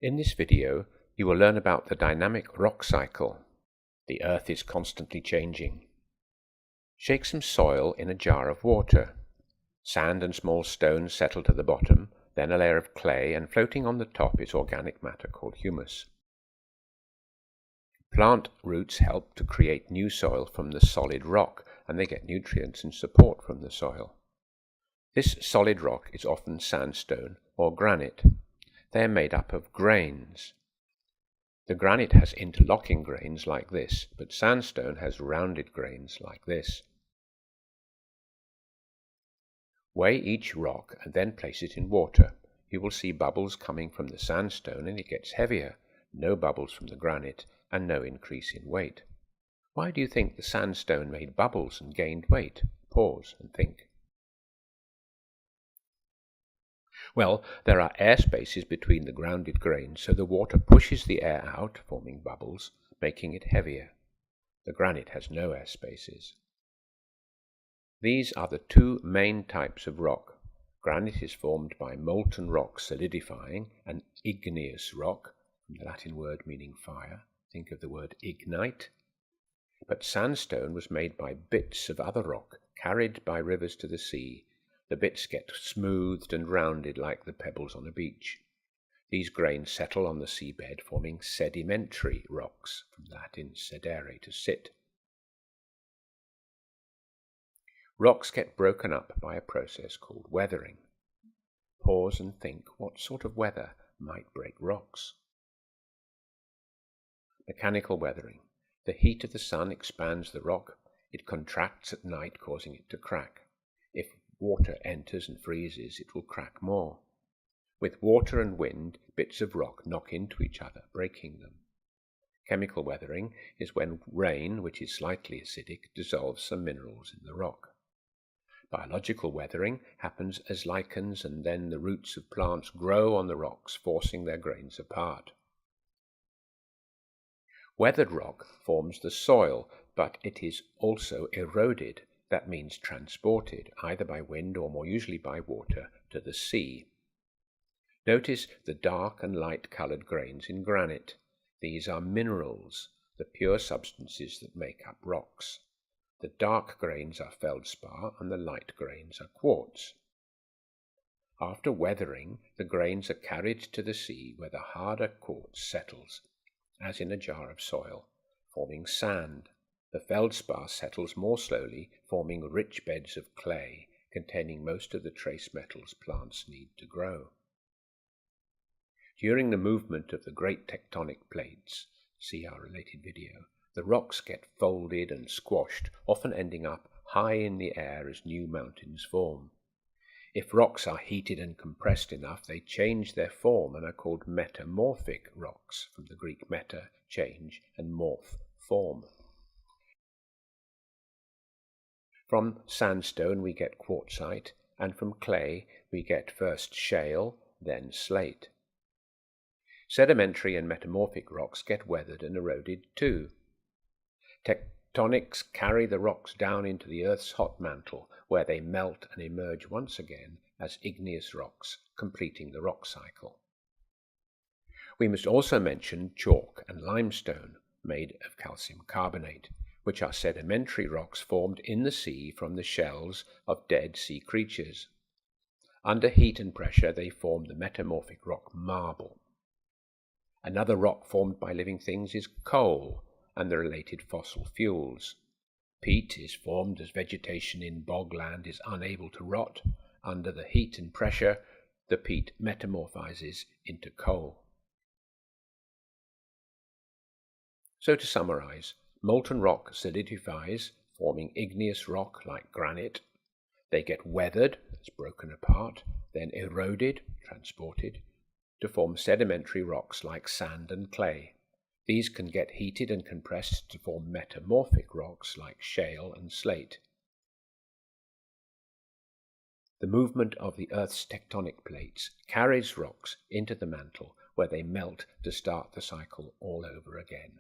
In this video, you will learn about the dynamic rock cycle. The Earth is constantly changing. Shake some soil in a jar of water. Sand and small stones settle to the bottom, then a layer of clay, and floating on the top is organic matter called humus. Plant roots help to create new soil from the solid rock, and they get nutrients and support from the soil. This solid rock is often sandstone or granite. They are made up of grains. The granite has interlocking grains like this, but sandstone has rounded grains like this. Weigh each rock and then place it in water. You will see bubbles coming from the sandstone and it gets heavier, no bubbles from the granite, and no increase in weight. Why do you think the sandstone made bubbles and gained weight? Pause and think. Well, there are air spaces between the grounded grains, so the water pushes the air out, forming bubbles, making it heavier. The granite has no air spaces. These are the two main types of rock. Granite is formed by molten rock solidifying, and igneous rock, from the Latin word meaning fire. Think of the word ignite. But sandstone was made by bits of other rock, carried by rivers to the sea. The bits get smoothed and rounded like the pebbles on a beach. These grains settle on the seabed, forming sedimentary rocks, from Latin sedere, to sit. Rocks get broken up by a process called weathering. Pause and think, what sort of weather might break rocks? Mechanical weathering. The heat of the sun expands the rock. It contracts at night, causing it to crack. If water enters and freezes, it will crack more. With water and wind, bits of rock knock into each other, breaking them. Chemical weathering is when rain, which is slightly acidic, dissolves some minerals in the rock. Biological weathering happens as lichens and then the roots of plants grow on the rocks, forcing their grains apart. Weathered rock forms the soil, but it is also eroded. That means transported, either by wind or more usually by water, to the sea. Notice the dark and light-coloured grains in granite. These are minerals, the pure substances that make up rocks. The dark grains are feldspar and the light grains are quartz. After weathering, the grains are carried to the sea where the harder quartz settles, as in a jar of soil, forming sand. The feldspar settles more slowly, forming rich beds of clay containing most of the trace metals plants need to grow. During the movement of the great tectonic plates, see our related video, the rocks get folded and squashed, often ending up high in the air as new mountains form. If rocks are heated and compressed enough, they change their form and are called metamorphic rocks, from the Greek meta, change, and morph, form. From sandstone we get quartzite, and from clay we get first shale, then slate. Sedimentary and metamorphic rocks get weathered and eroded too. Tectonics carry the rocks down into the Earth's hot mantle, where they melt and emerge once again as igneous rocks, completing the rock cycle. We must also mention chalk and limestone, made of calcium carbonate, which are sedimentary rocks formed in the sea from the shells of dead sea creatures. Under heat and pressure they form the metamorphic rock marble. Another rock formed by living things is coal and the related fossil fuels. Peat is formed as vegetation in bogland is unable to rot. Under the heat and pressure, the peat metamorphizes into coal. So to summarize, molten rock solidifies, forming igneous rock like granite. They get weathered, that's broken apart, then eroded, transported, to form sedimentary rocks like sand and clay. These can get heated and compressed to form metamorphic rocks like shale and slate. The movement of the Earth's tectonic plates carries rocks into the mantle where they melt to start the cycle all over again.